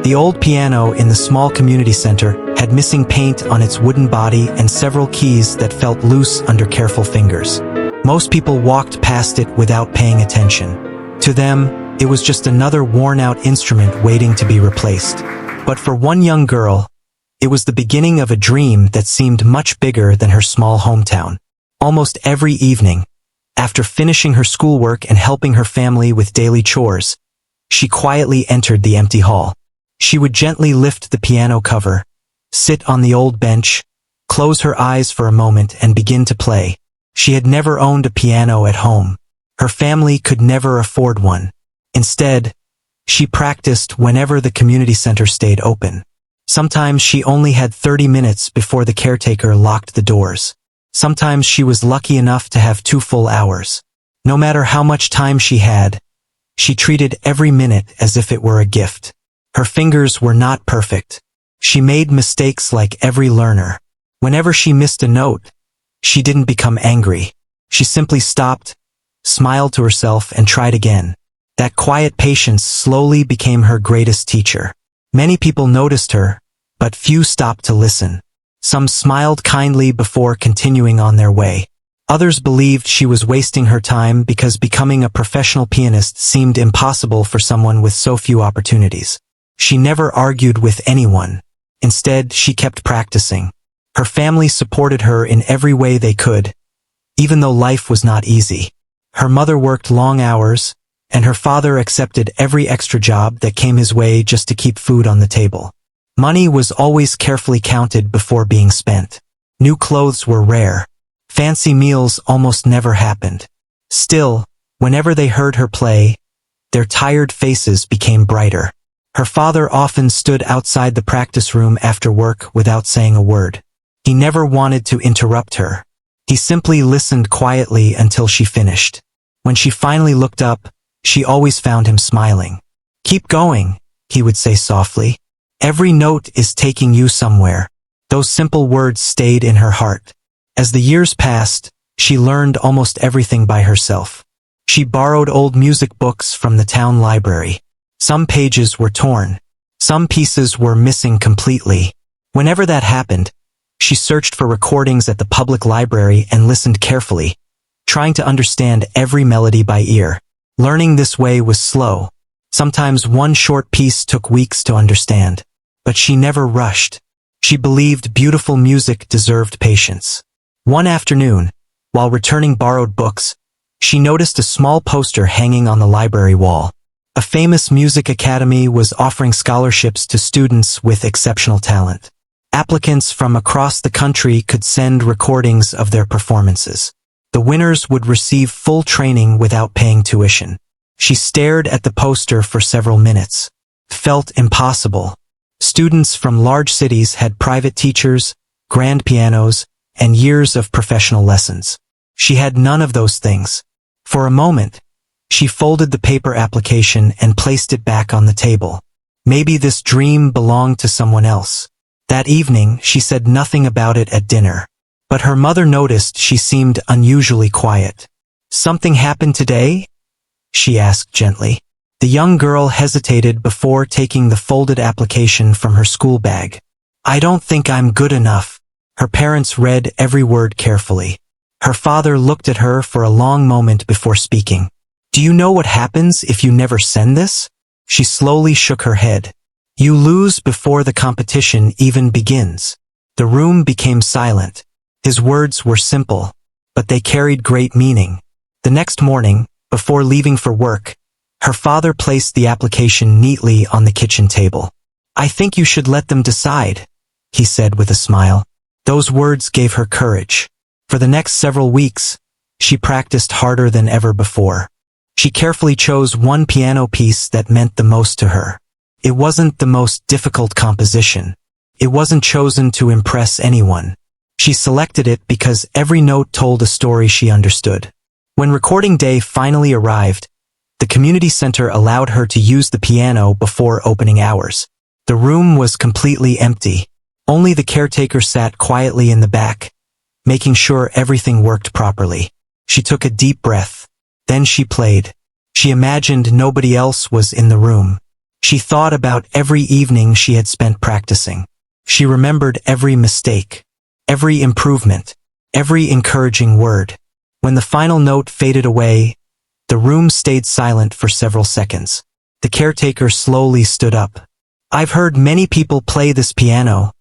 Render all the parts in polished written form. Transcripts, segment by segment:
The old piano in the small community center had missing paint on its wooden body and several keys that felt loose under careful fingers. Most people walked past it without paying attention. To them, it was just another worn-out instrument waiting to be replaced. But for one young girl, it was the beginning of a dream that seemed much bigger than her small hometown. Almost every evening, after finishing her schoolwork and helping her family with daily chores, she quietly entered the empty hall. She would gently lift the piano cover, sit on the old bench, close her eyes for a moment and begin to play. She had never owned a piano at home. Her family could never afford one. Instead, she practiced whenever the community center stayed open. Sometimes she only had 30 minutes before the caretaker locked the doors. Sometimes she was lucky enough to have 2 full hours. No matter how much time she had, she treated every minute as if it were a gift. Her fingers were not perfect. She made mistakes like every learner. Whenever she missed a note, she didn't become angry. She simply stopped, smiled to herself, and tried again. That quiet patience slowly became her greatest teacher. Many people noticed her, but few stopped to listen. Some smiled kindly before continuing on their way. Others believed she was wasting her time because becoming a professional pianist seemed impossible for someone with so few opportunities. She never argued with anyone. Instead, she kept practicing. Her family supported her in every way they could, even though life was not easy. Her mother worked long hours, and her father accepted every extra job that came his way just to keep food on the table. Money was always carefully counted before being spent. New clothes were rare. Fancy meals almost never happened. Still, whenever they heard her play, their tired faces became brighter. Her father often stood outside the practice room after work without saying a word. He never wanted to interrupt her. He simply listened quietly until she finished. When she finally looked up, she always found him smiling. "Keep going," he would say softly. "Every note is taking you somewhere." Those simple words stayed in her heart. As the years passed, she learned almost everything by herself. She borrowed old music books from the town library. Some pages were torn. Some pieces were missing completely. Whenever that happened, she searched for recordings at the public library and listened carefully, trying to understand every melody by ear. Learning this way was slow. Sometimes one short piece took weeks to understand. But she never rushed. She believed beautiful music deserved patience. One afternoon, while returning borrowed books, she noticed a small poster hanging on the library wall. A famous music academy was offering scholarships to students with exceptional talent. Applicants from across the country could send recordings of their performances. The winners would receive full training without paying tuition. She stared at the poster for several minutes. It felt impossible. Students from large cities had private teachers, grand pianos, and years of professional lessons. She had none of those things. For a moment, she folded the paper application and placed it back on the table. Maybe this dream belonged to someone else. That evening, she said nothing about it at dinner. But her mother noticed she seemed unusually quiet. "Something happened today?" she asked gently. The young girl hesitated before taking the folded application from her school bag. "I don't think I'm good enough." Her parents read every word carefully. Her father looked at her for a long moment before speaking. "Do you know what happens if you never send this?" She slowly shook her head. "You lose before the competition even begins." The room became silent. His words were simple, but they carried great meaning. The next morning, before leaving for work, her father placed the application neatly on the kitchen table. "I think you should let them decide," he said with a smile. Those words gave her courage. For the next several weeks, she practiced harder than ever before. She carefully chose one piano piece that meant the most to her. It wasn't the most difficult composition. It wasn't chosen to impress anyone. She selected it because every note told a story she understood. When recording day finally arrived, the community center allowed her to use the piano before opening hours. The room was completely empty. Only the caretaker sat quietly in the back, making sure everything worked properly. She took a deep breath. Then she played. She imagined nobody else was in the room. She thought about every evening she had spent practicing. She remembered every mistake, every improvement, every encouraging word. When the final note faded away, the room stayed silent for several seconds. The caretaker slowly stood up. "I've heard many people play this piano,"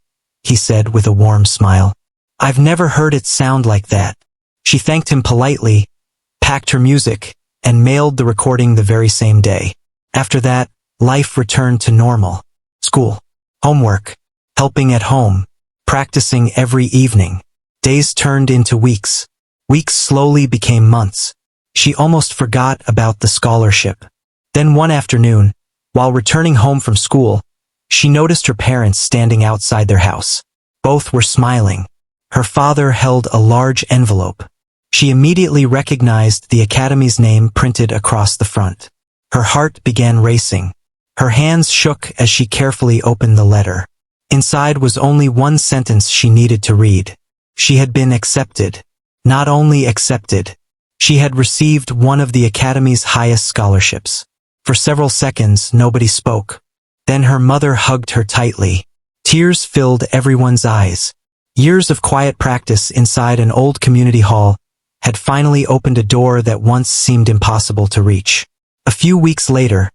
he said with a warm smile. "I've never heard it sound like that." She thanked him politely, packed her music, and mailed the recording the very same day. After that, life returned to normal. School, homework, helping at home, practicing every evening. Days turned into weeks. Weeks slowly became months. She almost forgot about the scholarship. Then one afternoon, while returning home from school, she noticed her parents standing outside their house. Both were smiling. Her father held a large envelope. She immediately recognized the academy's name printed across the front. Her heart began racing. Her hands shook as she carefully opened the letter. Inside was only one sentence she needed to read. She had been accepted. Not only accepted, she had received one of the academy's highest scholarships. For several seconds, nobody spoke. Then her mother hugged her tightly. Tears filled everyone's eyes. Years of quiet practice inside an old community hall had finally opened a door that once seemed impossible to reach. A few weeks later,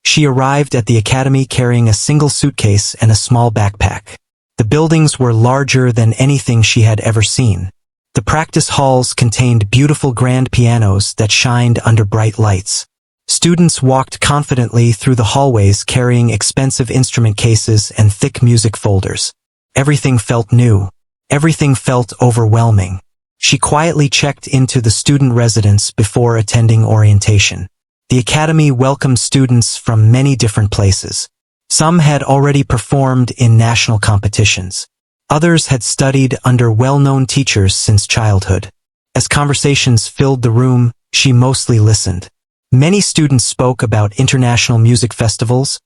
she arrived at the academy carrying a single suitcase and a small backpack. The buildings were larger than anything she had ever seen. The practice halls contained beautiful grand pianos that shined under bright lights. Students walked confidently through the hallways carrying expensive instrument cases and thick music folders. Everything felt new. Everything felt overwhelming. She quietly checked into the student residence before attending orientation. The academy welcomed students from many different places. Some had already performed in national competitions. Others had studied under well-known teachers since childhood. As conversations filled the room, she mostly listened. Many students spoke about international music festivals,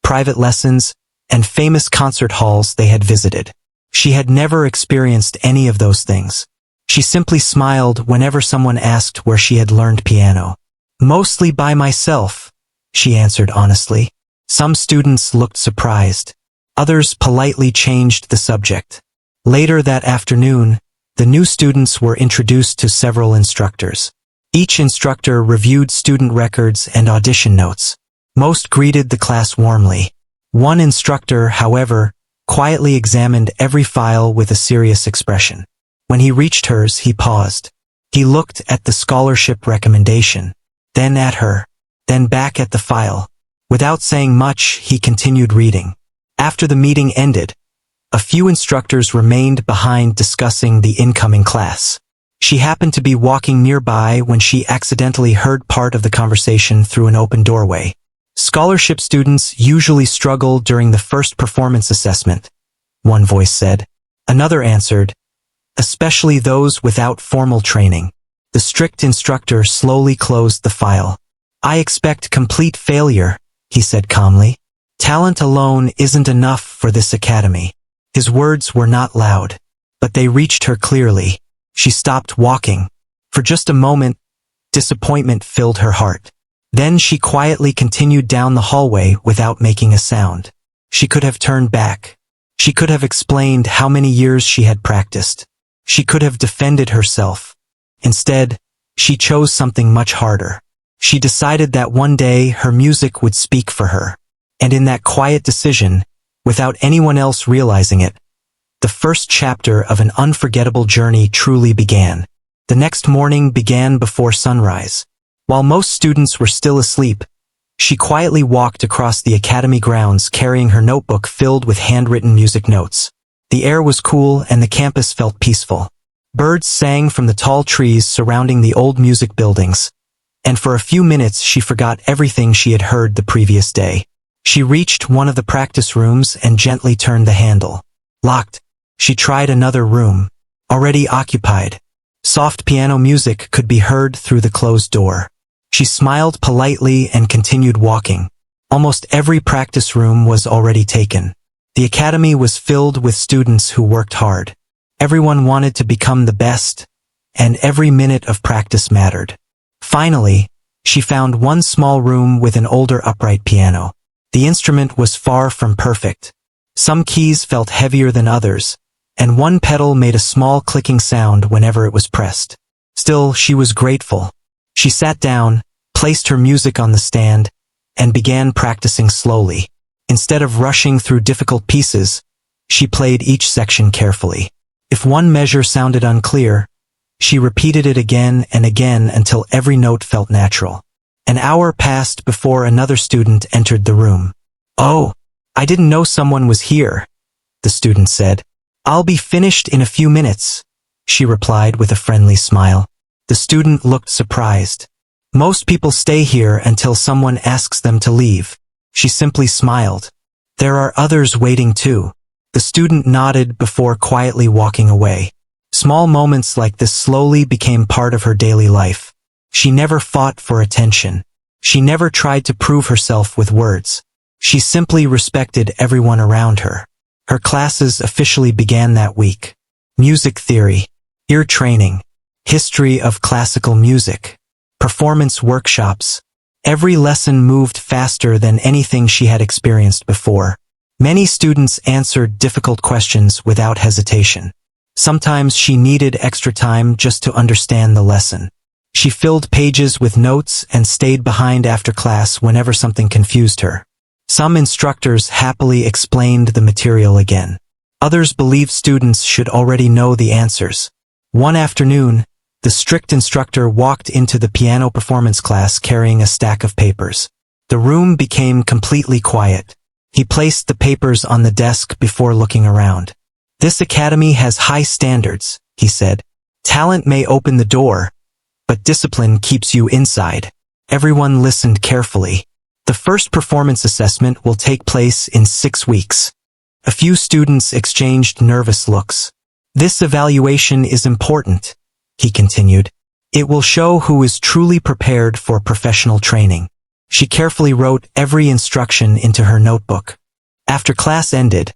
private lessons, and famous concert halls they had visited. She had never experienced any of those things. She simply smiled whenever someone asked where she had learned piano. "Mostly by myself," she answered honestly. Some students looked surprised. Others politely changed the subject. Later that afternoon, the new students were introduced to several instructors. Each instructor reviewed student records and audition notes. Most greeted the class warmly. One instructor, however, quietly examined every file with a serious expression. When he reached hers, he paused. He looked at the scholarship recommendation, then at her, then back at the file. Without saying much, he continued reading. After the meeting ended, a few instructors remained behind discussing the incoming class. She happened to be walking nearby when she accidentally heard part of the conversation through an open doorway. "Scholarship students usually struggle during the first performance assessment," one voice said. Another answered, "Especially those without formal training." The strict instructor slowly closed the file. "I expect complete failure," he said calmly. "Talent alone isn't enough for this academy." His words were not loud, but they reached her clearly. She stopped walking. For just a moment, disappointment filled her heart. Then she quietly continued down the hallway without making a sound. She could have turned back. She could have explained how many years she had practiced. She could have defended herself. Instead, she chose something much harder. She decided that one day her music would speak for her. And in that quiet decision, without anyone else realizing it, the first chapter of an unforgettable journey truly began. The next morning began before sunrise. While most students were still asleep, she quietly walked across the academy grounds carrying her notebook filled with handwritten music notes. The air was cool and the campus felt peaceful. Birds sang from the tall trees surrounding the old music buildings, and for a few minutes she forgot everything she had heard the previous day. She reached one of the practice rooms and gently turned the handle. Locked. She tried another room. Already occupied. Soft piano music could be heard through the closed door. She smiled politely and continued walking. Almost every practice room was already taken. The academy was filled with students who worked hard. Everyone wanted to become the best, and every minute of practice mattered. Finally, she found one small room with an older upright piano. The instrument was far from perfect. Some keys felt heavier than others, and one pedal made a small clicking sound whenever it was pressed. Still, she was grateful. She sat down, placed her music on the stand, and began practicing slowly. Instead of rushing through difficult pieces, she played each section carefully. If one measure sounded unclear, she repeated it again and again until every note felt natural. An hour passed before another student entered the room. "Oh, I didn't know someone was here," the student said. "I'll be finished in a few minutes," she replied with a friendly smile. The student looked surprised. "Most people stay here until someone asks them to leave." She simply smiled. "There are others waiting too." The student nodded before quietly walking away. Small moments like this slowly became part of her daily life. She never fought for attention. She never tried to prove herself with words. She simply respected everyone around her. Her classes officially began that week. Music theory, ear training, history of classical music, performance workshops. Every lesson moved faster than anything she had experienced before. Many students answered difficult questions without hesitation. Sometimes she needed extra time just to understand the lesson. She filled pages with notes and stayed behind after class whenever something confused her. Some instructors happily explained the material again. Others believed students should already know the answers. One afternoon, the strict instructor walked into the piano performance class carrying a stack of papers. The room became completely quiet. He placed the papers on the desk before looking around. "This academy has high standards," he said. "Talent may open the door, but discipline keeps you inside." Everyone listened carefully. "The first performance assessment will take place in 6 weeks." A few students exchanged nervous looks. "This evaluation is important," he continued. "It will show who is truly prepared for professional training." She carefully wrote every instruction into her notebook. After class ended,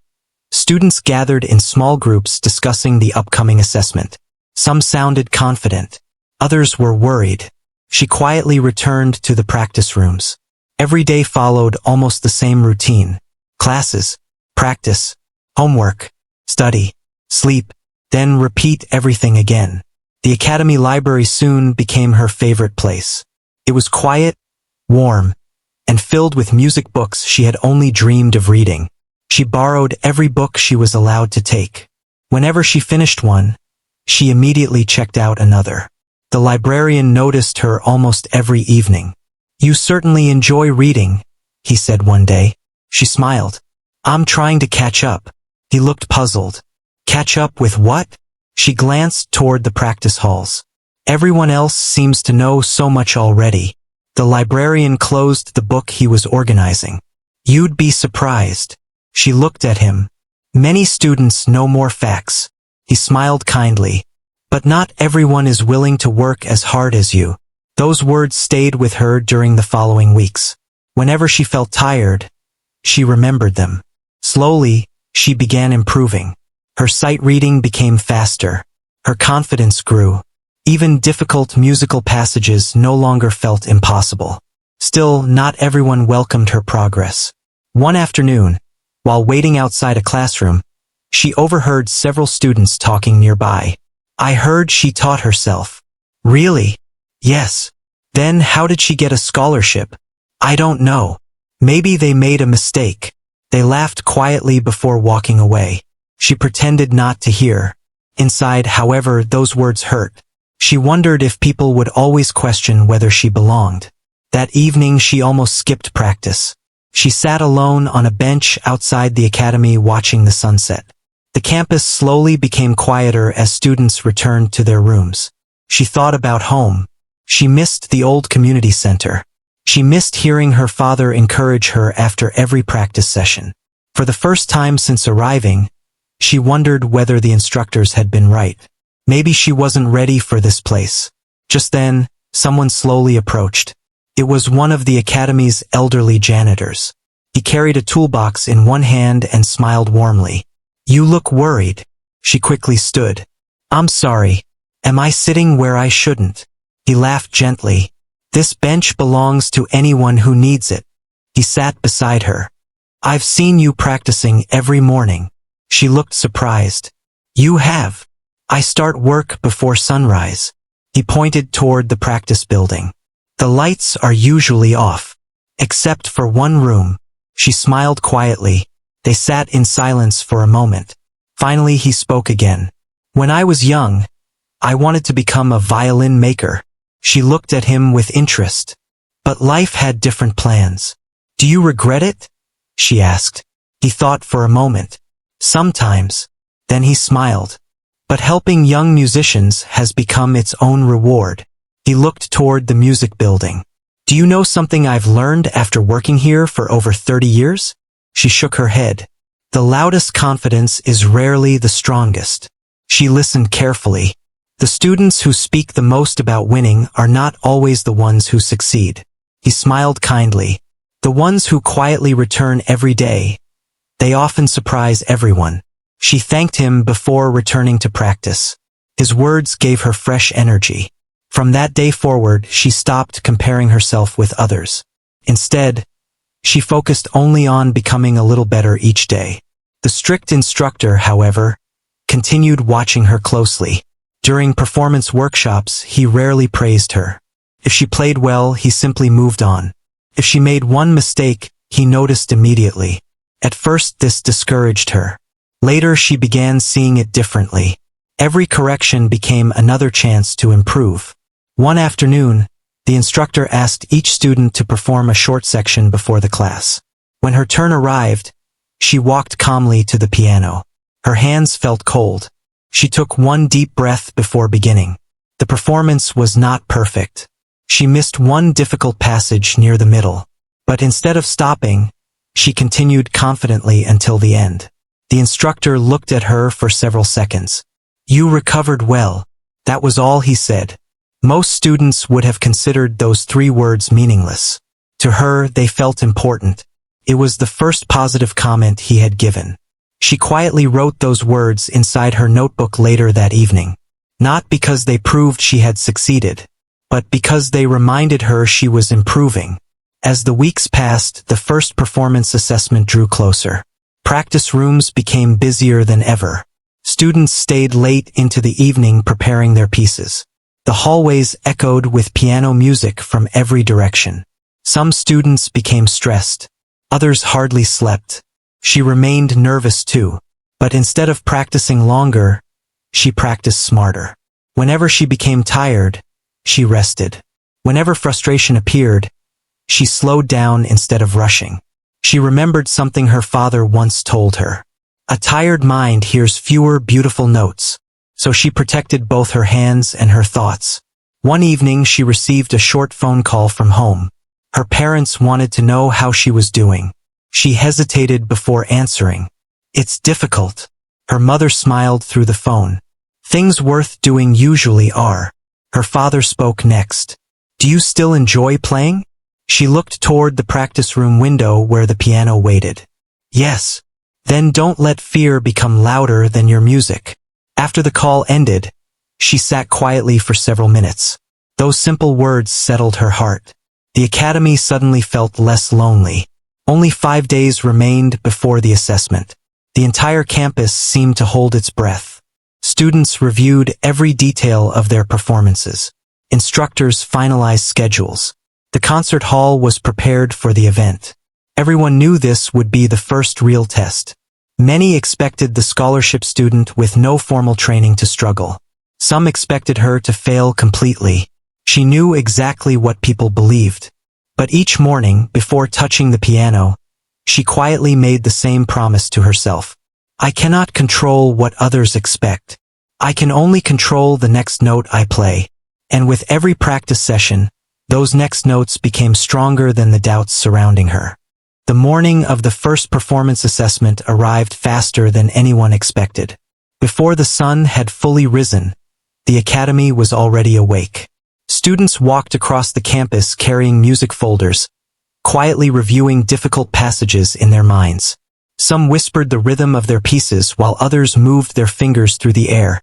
students gathered in small groups discussing the upcoming assessment. Some sounded confident. Others were worried. She quietly returned to the practice rooms. Every day followed almost the same routine. Classes, practice, homework, study, sleep, then repeat everything again. The academy library soon became her favorite place. It was quiet, warm, and filled with music books she had only dreamed of reading. She borrowed every book she was allowed to take. Whenever she finished one, she immediately checked out another. The librarian noticed her almost every evening. "You certainly enjoy reading," he said one day. She smiled. "I'm trying to catch up." He looked puzzled. "Catch up with what?" She glanced toward the practice halls. "Everyone else seems to know so much already." The librarian closed the book he was organizing. "You'd be surprised." She looked at him. "Many students know more facts." He smiled kindly. "But not everyone is willing to work as hard as you." Those words stayed with her during the following weeks. Whenever she felt tired, she remembered them. Slowly, she began improving. Her sight reading became faster. Her confidence grew. Even difficult musical passages no longer felt impossible. Still, not everyone welcomed her progress. One afternoon, while waiting outside a classroom, she overheard several students talking nearby. "I heard she taught herself." "Really?" "Yes." "Then how did she get a scholarship?" "I don't know. Maybe they made a mistake." They laughed quietly before walking away. She pretended not to hear. Inside, however, those words hurt. She wondered if people would always question whether she belonged. That evening she almost skipped practice. She sat alone on a bench outside the academy watching the sunset. The campus slowly became quieter as students returned to their rooms. She thought about home. She missed the old community center. She missed hearing her father encourage her after every practice session. For the first time since arriving, she wondered whether the instructors had been right. Maybe she wasn't ready for this place. Just then, someone slowly approached. It was one of the academy's elderly janitors. He carried a toolbox in one hand and smiled warmly. "You look worried." She quickly stood. "I'm sorry. Am I sitting where I shouldn't?" He laughed gently. "This bench belongs to anyone who needs it." He sat beside her. "I've seen you practicing every morning." She looked surprised. "You have. I start work before sunrise." He pointed toward the practice building. "The lights are usually off. Except for one room." She smiled quietly. They sat in silence for a moment. Finally he spoke again. "When I was young, I wanted to become a violin maker." She looked at him with interest. "But life had different plans." "Do you regret it?" she asked. He thought for a moment. "Sometimes." Then he smiled. "But helping young musicians has become its own reward." He looked toward the music building. "Do you know something I've learned after working here for over 30 years? She shook her head. "The loudest confidence is rarely the strongest." She listened carefully. "The students who speak the most about winning are not always the ones who succeed." He smiled kindly. "The ones who quietly return every day. They often surprise everyone." She thanked him before returning to practice. His words gave her fresh energy. From that day forward, she stopped comparing herself with others. Instead, she focused only on becoming a little better each day. The strict instructor, however, continued watching her closely. During performance workshops, he rarely praised her. If she played well, he simply moved on. If she made one mistake, he noticed immediately. At first, this discouraged her. Later, she began seeing it differently. Every correction became another chance to improve. One afternoon, the instructor asked each student to perform a short section before the class. When her turn arrived, she walked calmly to the piano. Her hands felt cold. She took one deep breath before beginning. The performance was not perfect. She missed one difficult passage near the middle. But instead of stopping, she continued confidently until the end. The instructor looked at her for several seconds. "You recovered well." That was all he said. Most students would have considered those 3 words meaningless. To her, they felt important. It was the first positive comment he had given. She quietly wrote those words inside her notebook later that evening. Not because they proved she had succeeded, but because they reminded her she was improving. As the weeks passed, the first performance assessment drew closer. Practice rooms became busier than ever. Students stayed late into the evening preparing their pieces. The hallways echoed with piano music from every direction. Some students became stressed. Others hardly slept. She remained nervous too. But instead of practicing longer, she practiced smarter. Whenever she became tired, she rested. Whenever frustration appeared, she slowed down instead of rushing. She remembered something her father once told her. A tired mind hears fewer beautiful notes. So she protected both her hands and her thoughts. One evening she received a short phone call from home. Her parents wanted to know how she was doing. She hesitated before answering. "It's difficult." Her mother smiled through the phone. "Things worth doing usually are." Her father spoke next. "Do you still enjoy playing?" She looked toward the practice room window where the piano waited. "Yes." "Then don't let fear become louder than your music." After the call ended, she sat quietly for several minutes. Those simple words settled her heart. The academy suddenly felt less lonely. Only 5 days remained before the assessment. The entire campus seemed to hold its breath. Students reviewed every detail of their performances. Instructors finalized schedules. The concert hall was prepared for the event. Everyone knew this would be the first real test. Many expected the scholarship student with no formal training to struggle. Some expected her to fail completely. She knew exactly what people believed. But each morning, before touching the piano, she quietly made the same promise to herself. "I cannot control what others expect. I can only control the next note I play." And with every practice session, those next notes became stronger than the doubts surrounding her. The morning of the first performance assessment arrived faster than anyone expected. Before the sun had fully risen, the academy was already awake. Students walked across the campus carrying music folders, quietly reviewing difficult passages in their minds. Some whispered the rhythm of their pieces while others moved their fingers through the air,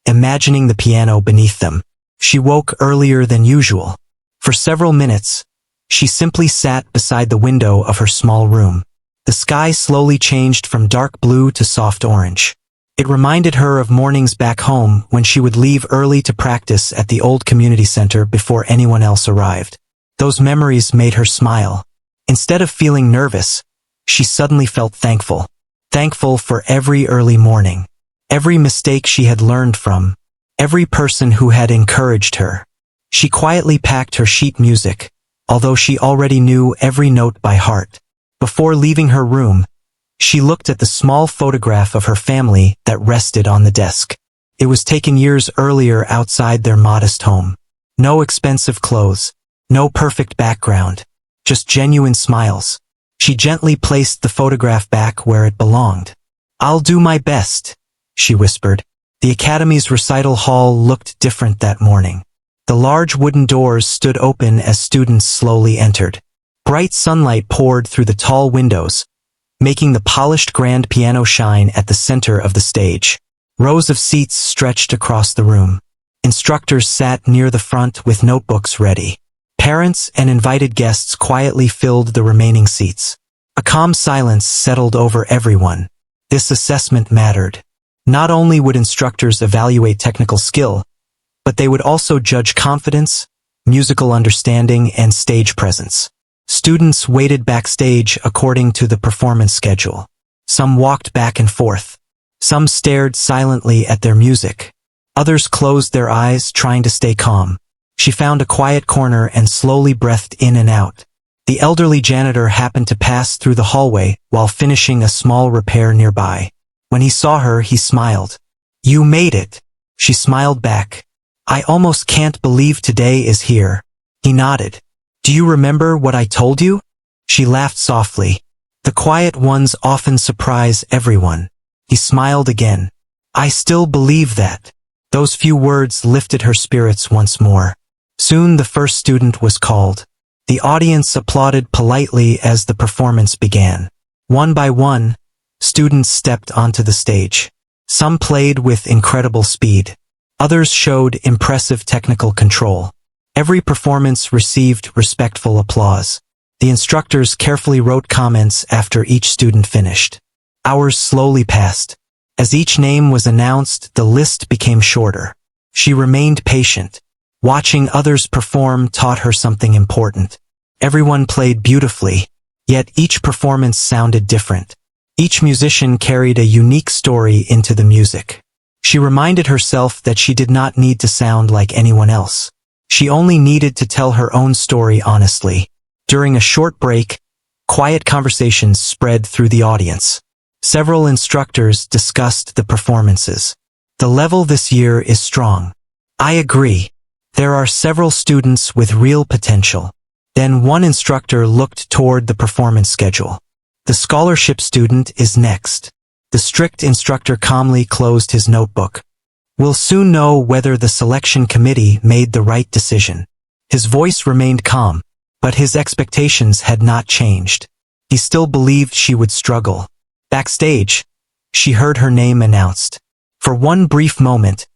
imagining the piano beneath them. She woke earlier than usual. For several minutes, She simply sat beside the window of her small room. The sky slowly changed from dark blue to soft orange. It reminded her of mornings back home when she would leave early to practice at the old community center before anyone else arrived. Those memories made her smile. Instead of feeling nervous, she suddenly felt thankful. Thankful for every early morning, every mistake she had learned from, every person who had encouraged her. She quietly packed her sheet music, although she already knew every note by heart. Before leaving her room, she looked at the small photograph of her family that rested on the desk. It was taken years earlier outside their modest home. No expensive clothes, no perfect background, just genuine smiles. She gently placed the photograph back where it belonged. "I'll do my best," she whispered. The academy's recital hall looked different that morning. The large wooden doors stood open as students slowly entered. Bright sunlight poured through the tall windows, making the polished grand piano shine at the center of the stage. Rows of seats stretched across the room. Instructors sat near the front with notebooks ready. Parents and invited guests quietly filled the remaining seats. A calm silence settled over everyone. This assessment mattered. Not only would instructors evaluate technical skill, but they would also judge confidence, musical understanding, and stage presence. Students waited backstage according to the performance schedule. Some walked back and forth. Some stared silently at their music. Others closed their eyes, trying to stay calm. She found a quiet corner and slowly breathed in and out. The elderly janitor happened to pass through the hallway while finishing a small repair nearby. When he saw her, he smiled. "You made it." She smiled back. "I almost can't believe today is here." He nodded. "Do you remember what I told you?" She laughed softly. "The quiet ones often surprise everyone." He smiled again. "I still believe that." Those few words lifted her spirits once more. Soon the first student was called. The audience applauded politely as the performance began. One by one, students stepped onto the stage. Some played with incredible speed. Others showed impressive technical control. Every performance received respectful applause. The instructors carefully wrote comments after each student finished. Hours slowly passed. As each name was announced, the list became shorter. She remained patient. Watching others perform taught her something important. Everyone played beautifully, yet each performance sounded different. Each musician carried a unique story into the music. She reminded herself that she did not need to sound like anyone else. She only needed to tell her own story honestly. During a short break, quiet conversations spread through the audience. Several instructors discussed the performances. "The level this year is strong." "I agree. There are several students with real potential." Then one instructor looked toward the performance schedule. "The scholarship student is next." The strict instructor calmly closed his notebook. "We'll soon know whether the selection committee made the right decision." His voice remained calm, but his expectations had not changed. He still believed she would struggle. Backstage, she heard her name announced. For one brief moment,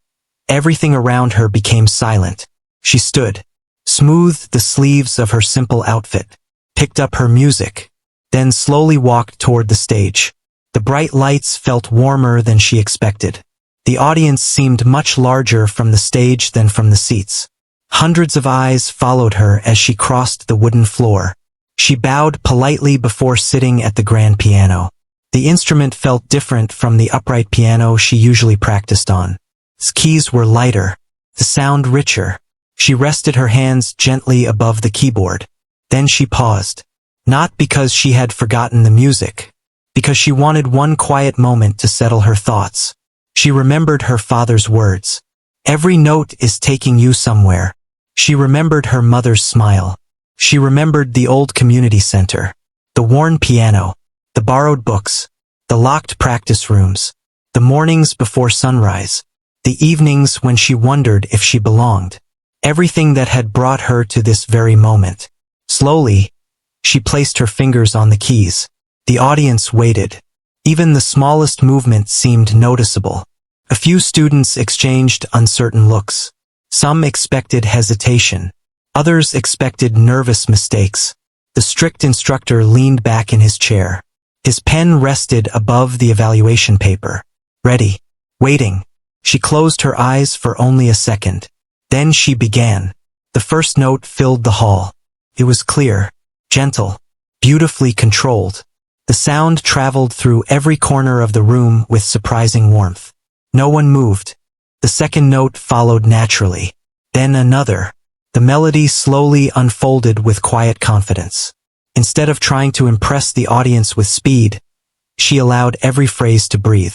everything around her became silent. She stood, smoothed the sleeves of her simple outfit, picked up her music, then slowly walked toward the stage. The bright lights felt warmer than she expected. The audience seemed much larger from the stage than from the seats. Hundreds of eyes followed her as she crossed the wooden floor. She bowed politely before sitting at the grand piano. The instrument felt different from the upright piano she usually practiced on. Its keys were lighter, the sound richer. She rested her hands gently above the keyboard. Then she paused. Not because she had forgotten the music, because she wanted one quiet moment to settle her thoughts. She remembered her father's words. "Every note is taking you somewhere." She remembered her mother's smile. She remembered the old community center, the worn piano, the borrowed books, the locked practice rooms, the mornings before sunrise, the evenings when she wondered if she belonged. Everything that had brought her to this very moment. Slowly, she placed her fingers on the keys. The audience waited. Even the smallest movement seemed noticeable. A few students exchanged uncertain looks. Some expected hesitation. Others expected nervous mistakes. The strict instructor leaned back in his chair. His pen rested above the evaluation paper. Ready. Waiting. She closed her eyes for only a second. Then she began. The first note filled the hall. It was clear, gentle, beautifully controlled. The sound traveled through every corner of the room with surprising warmth. No one moved. The second note followed naturally. Then another. The melody slowly unfolded with quiet confidence. Instead of trying to impress the audience with speed, she allowed every phrase to breathe.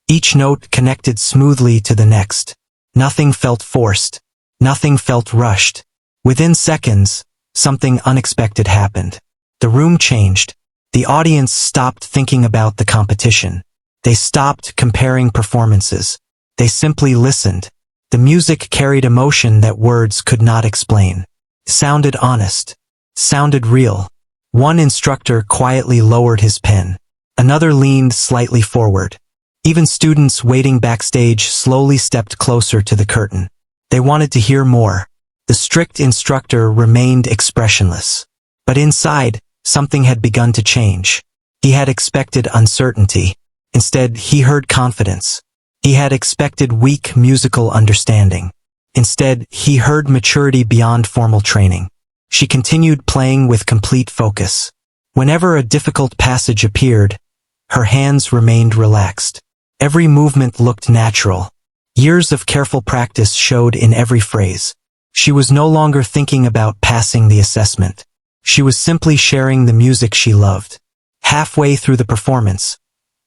Each note connected smoothly to the next. Nothing felt forced. Nothing felt rushed. Within seconds, something unexpected happened. The room changed. The audience stopped thinking about the competition. They stopped comparing performances. They simply listened. The music carried emotion that words could not explain. Sounded honest. Sounded real. One instructor quietly lowered his pen. Another leaned slightly forward. Even students waiting backstage slowly stepped closer to the curtain. They wanted to hear more. The strict instructor remained expressionless. But inside, something had begun to change. He had expected uncertainty. Instead, he heard confidence. He had expected weak musical understanding. Instead, he heard maturity beyond formal training. She continued playing with complete focus. Whenever a difficult passage appeared, her hands remained relaxed. Every movement looked natural. Years of careful practice showed in every phrase. She was no longer thinking about passing the assessment. She was simply sharing the music she loved. Halfway through the performance,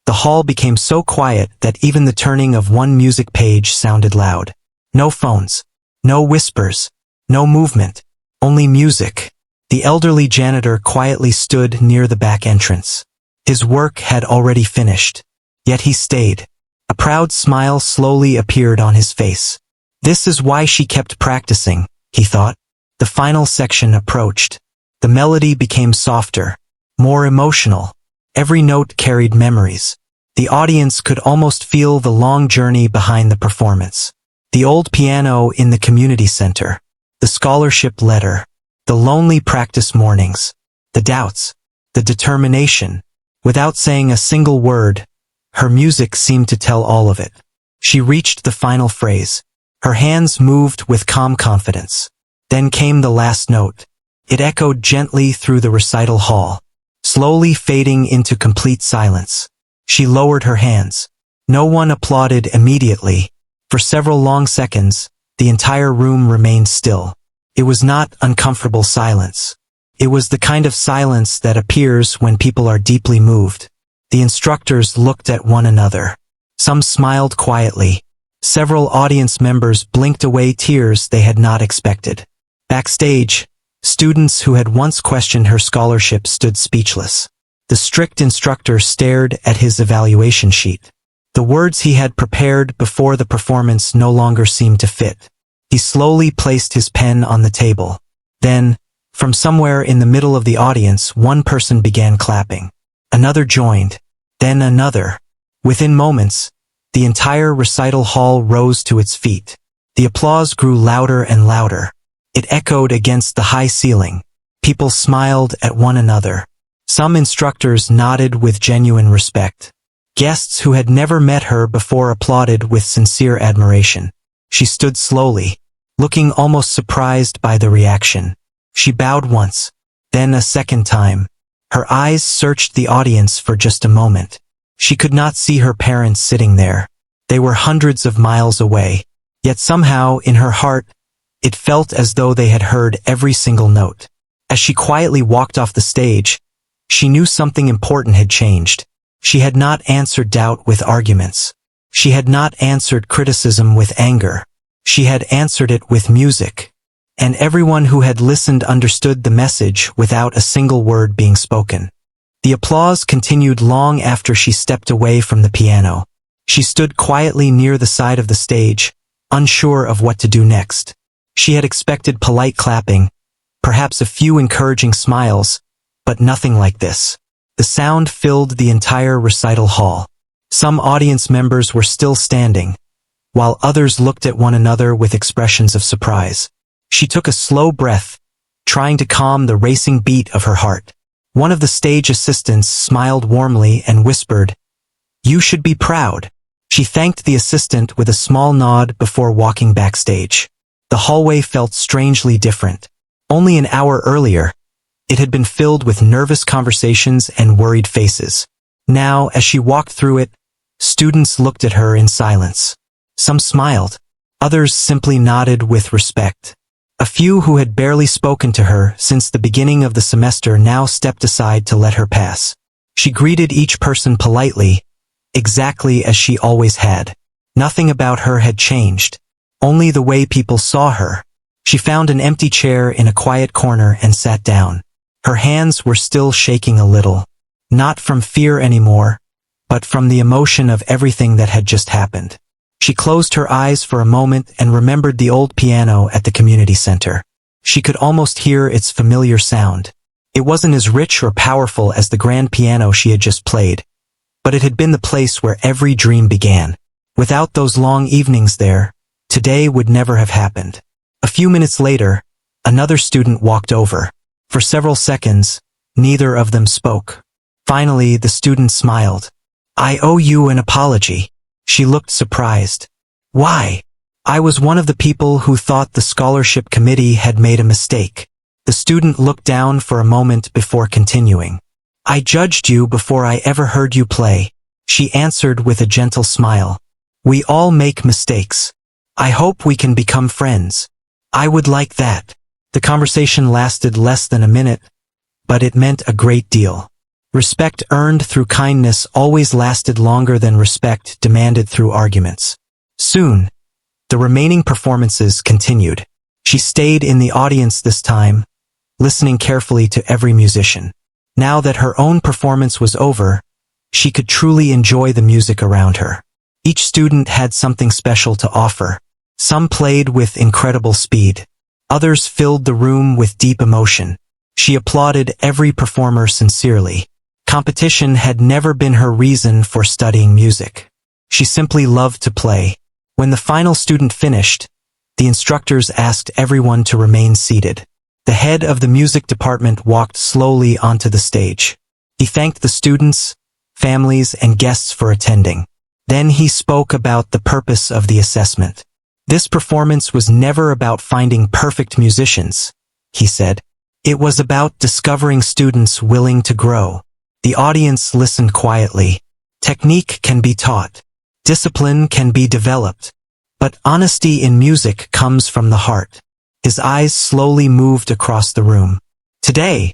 the hall became so quiet that even the turning of one music page sounded loud. No phones. No whispers. No movement. Only music. The elderly janitor quietly stood near the back entrance. His work had already finished. Yet he stayed. A proud smile slowly appeared on his face. This is why she kept practicing, he thought. The final section approached. The melody became softer, more emotional. Every note carried memories. The audience could almost feel the long journey behind the performance. The old piano in the community center. The scholarship letter. The lonely practice mornings. The doubts. The determination. Without saying a single word, her music seemed to tell all of it. She reached the final phrase. Her hands moved with calm confidence. Then came the last note. It echoed gently through the recital hall, slowly fading into complete silence. She lowered her hands. No one applauded immediately. For several long seconds, the entire room remained still. It was not uncomfortable silence. It was the kind of silence that appears when people are deeply moved. The instructors looked at one another. Some smiled quietly. Several audience members blinked away tears they had not expected. Backstage, students who had once questioned her scholarship stood speechless. The strict instructor stared at his evaluation sheet. The words he had prepared before the performance no longer seemed to fit. He slowly placed his pen on the table. Then, from somewhere in the middle of the audience, one person began clapping. Another joined. Then another. Within moments, the entire recital hall rose to its feet. The applause grew louder and louder. It echoed against the high ceiling. People smiled at one another. Some instructors nodded with genuine respect. Guests who had never met her before applauded with sincere admiration. She stood slowly, looking almost surprised by the reaction. She bowed once, then a second time. Her eyes searched the audience for just a moment. She could not see her parents sitting there. They were hundreds of miles away. Yet somehow, in her heart, it felt as though they had heard every single note. As she quietly walked off the stage, she knew something important had changed. She had not answered doubt with arguments. She had not answered criticism with anger. She had answered it with music. And everyone who had listened understood the message without a single word being spoken. The applause continued long after she stepped away from the piano. She stood quietly near the side of the stage, unsure of what to do next. She had expected polite clapping, perhaps a few encouraging smiles, but nothing like this. The sound filled the entire recital hall. Some audience members were still standing, while others looked at one another with expressions of surprise. She took a slow breath, trying to calm the racing beat of her heart. One of the stage assistants smiled warmly and whispered, "You should be proud." She thanked the assistant with a small nod before walking backstage. The hallway felt strangely different. Only an hour earlier, it had been filled with nervous conversations and worried faces. Now, as she walked through it, students looked at her in silence. Some smiled. Others simply nodded with respect. A few who had barely spoken to her since the beginning of the semester now stepped aside to let her pass. She greeted each person politely, exactly as she always had. Nothing about her had changed, only the way people saw her. She found an empty chair in a quiet corner and sat down. Her hands were still shaking a little, not from fear anymore, but from the emotion of everything that had just happened. She closed her eyes for a moment and remembered the old piano at the community center. She could almost hear its familiar sound. It wasn't as rich or powerful as the grand piano she had just played, but it had been the place where every dream began. Without those long evenings there, today would never have happened. A few minutes later, another student walked over. For several seconds, neither of them spoke. Finally, the student smiled. "I owe you an apology." She looked surprised. "Why?" "I was one of the people who thought the scholarship committee had made a mistake." The student looked down for a moment before continuing. "I judged you before I ever heard you play." She answered with a gentle smile. "We all make mistakes. I hope we can become friends." "I would like that." The conversation lasted less than a minute, but it meant a great deal. Respect earned through kindness always lasted longer than respect demanded through arguments. Soon, the remaining performances continued. She stayed in the audience this time, listening carefully to every musician. Now that her own performance was over, she could truly enjoy the music around her. Each student had something special to offer. Some played with incredible speed. Others filled the room with deep emotion. She applauded every performer sincerely. Competition had never been her reason for studying music. She simply loved to play. When the final student finished, the instructors asked everyone to remain seated. The head of the music department walked slowly onto the stage. He thanked the students, families, and guests for attending. Then he spoke about the purpose of the assessment. "This performance was never about finding perfect musicians," he said. "It was about discovering students willing to grow." The audience listened quietly. Technique can be taught. Discipline can be developed. But honesty in music comes from the heart. His eyes slowly moved across the room. "Today,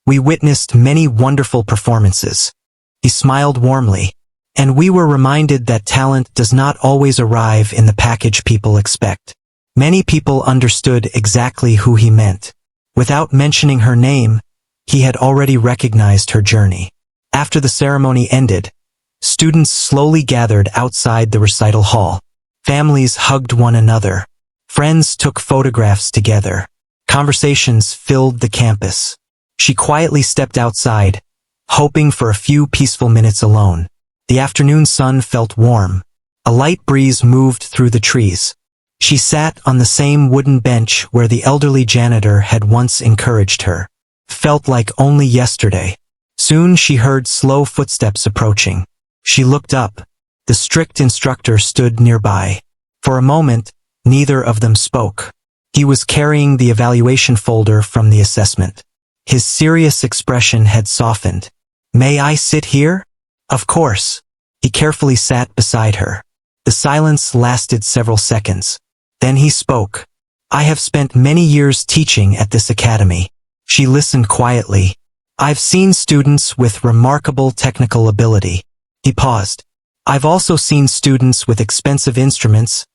we witnessed many wonderful performances." He smiled warmly. "And we were reminded that talent does not always arrive in the package people expect." Many people understood exactly who he meant. Without mentioning her name, he had already recognized her journey. After the ceremony ended, students slowly gathered outside the recital hall. Families hugged one another. Friends took photographs together. Conversations filled the campus. She quietly stepped outside, hoping for a few peaceful minutes alone. The afternoon sun felt warm. A light breeze moved through the trees. She sat on the same wooden bench where the elderly janitor had once encouraged her. Felt like only yesterday. Soon she heard slow footsteps approaching. She looked up. The strict instructor stood nearby. For a moment, neither of them spoke. He was carrying the evaluation folder from the assessment. His serious expression had softened. "May I sit here?" "Of course." He carefully sat beside her. The silence lasted several seconds. Then he spoke. "I have spent many years teaching at this academy." She listened quietly. "I've seen students with remarkable technical ability." He paused. "I've also seen students with expensive instruments,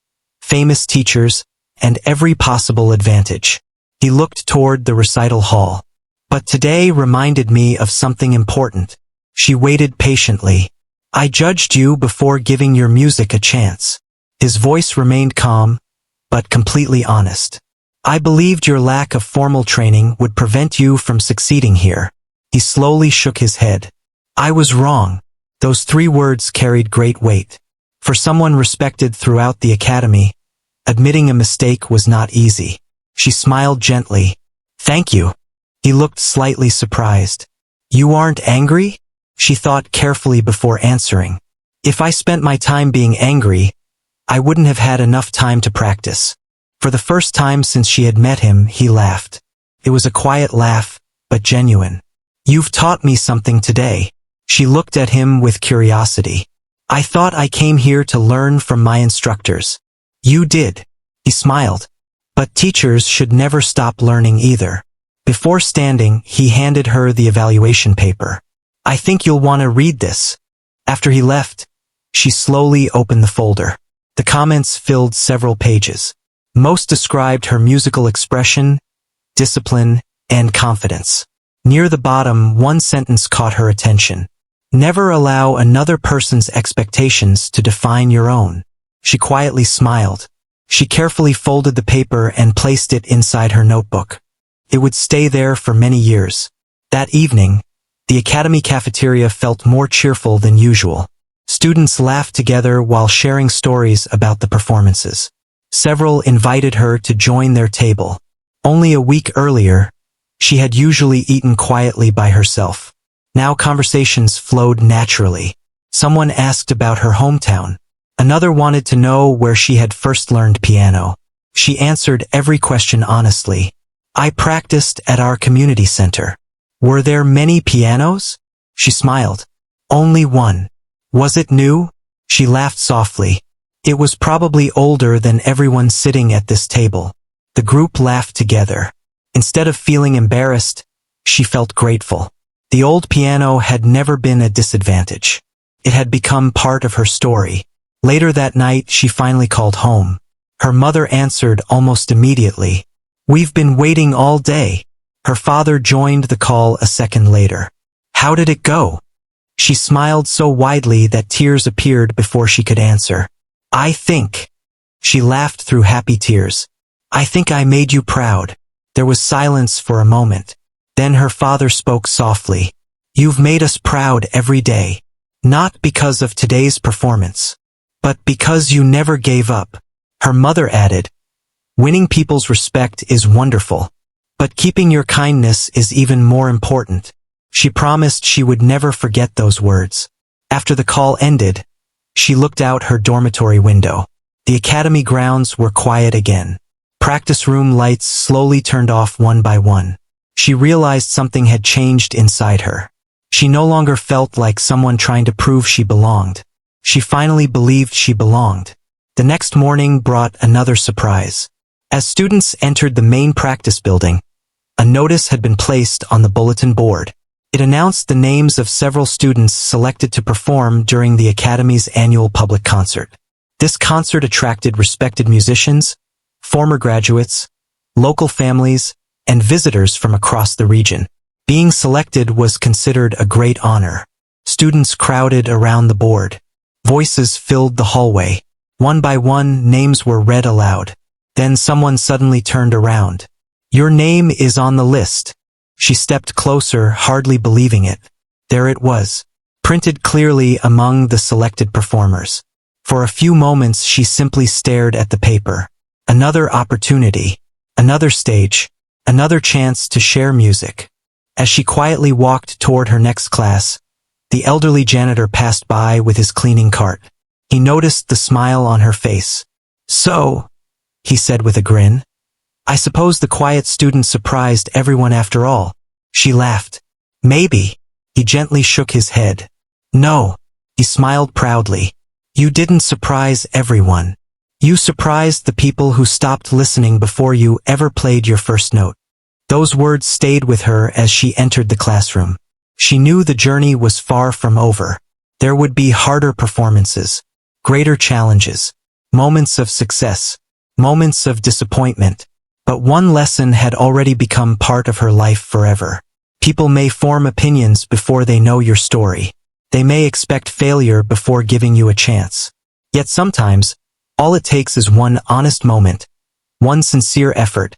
famous teachers, and every possible advantage." He looked toward the recital hall. "But today reminded me of something important." She waited patiently. "I judged you before giving your music a chance." His voice remained calm, but completely honest. "I believed your lack of formal training would prevent you from succeeding here." He slowly shook his head. "I was wrong." Those 3 words carried great weight. For someone respected throughout the academy, admitting a mistake was not easy. She smiled gently. "Thank you." He looked slightly surprised. "You aren't angry?" She thought carefully before answering. "If I spent my time being angry, I wouldn't have had enough time to practice." For the first time since she had met him, he laughed. It was a quiet laugh, but genuine. "You've taught me something today." She looked at him with curiosity. "I thought I came here to learn from my instructors." "You did." He smiled. "But teachers should never stop learning either." Before standing, he handed her the evaluation paper. "I think you'll want to read this." After he left, she slowly opened the folder. The comments filled several pages. Most described her musical expression, discipline, and confidence. Near the bottom, one sentence caught her attention. "Never allow another person's expectations to define your own." She quietly smiled. She carefully folded the paper and placed it inside her notebook. It would stay there for many years. That evening, the academy cafeteria felt more cheerful than usual. Students laughed together while sharing stories about the performances. Several invited her to join their table. Only a week earlier, she had usually eaten quietly by herself. Now conversations flowed naturally. Someone asked about her hometown. Another wanted to know where she had first learned piano. She answered every question honestly. "I practiced at our community center." "Were there many pianos?" She smiled. "Only one." "Was it new?" She laughed softly. "It was probably older than everyone sitting at this table." The group laughed together. Instead of feeling embarrassed, she felt grateful. The old piano had never been a disadvantage. It had become part of her story. Later that night, she finally called home. Her mother answered almost immediately. "We've been waiting all day." Her father joined the call a second later. "How did it go?" She smiled so widely that tears appeared before she could answer. "I think." She laughed through happy tears. "I think I made you proud." There was silence for a moment. Then her father spoke softly. "You've made us proud every day. Not because of today's performance, but because you never gave up." Her mother added, "Winning people's respect is wonderful, but keeping your kindness is even more important." She promised she would never forget those words. After the call ended, she looked out her dormitory window. The academy grounds were quiet again. Practice room lights slowly turned off one by one. She realized something had changed inside her. She no longer felt like someone trying to prove she belonged. She finally believed she belonged. The next morning brought another surprise. As students entered the main practice building, a notice had been placed on the bulletin board. It announced the names of several students selected to perform during the Academy's annual public concert. This concert attracted respected musicians, former graduates, local families, and visitors from across the region. Being selected was considered a great honor. Students crowded around the board. Voices filled the hallway. One by one, names were read aloud. Then someone suddenly turned around. "Your name is on the list." She stepped closer, hardly believing it. There it was, printed clearly among the selected performers. For a few moments she simply stared at the paper. Another opportunity, another stage, another chance to share music. As she quietly walked toward her next class, the elderly janitor passed by with his cleaning cart. He noticed the smile on her face. "So," he said with a grin, "I suppose the quiet student surprised everyone after all." She laughed. "Maybe." He gently shook his head. "No." He smiled proudly. "You didn't surprise everyone. You surprised the people who stopped listening before you ever played your first note." Those words stayed with her as she entered the classroom. She knew the journey was far from over. There would be harder performances, greater challenges, moments of success, moments of disappointment. But one lesson had already become part of her life forever. People may form opinions before they know your story. They may expect failure before giving you a chance. Yet sometimes, all it takes is one honest moment, one sincere effort,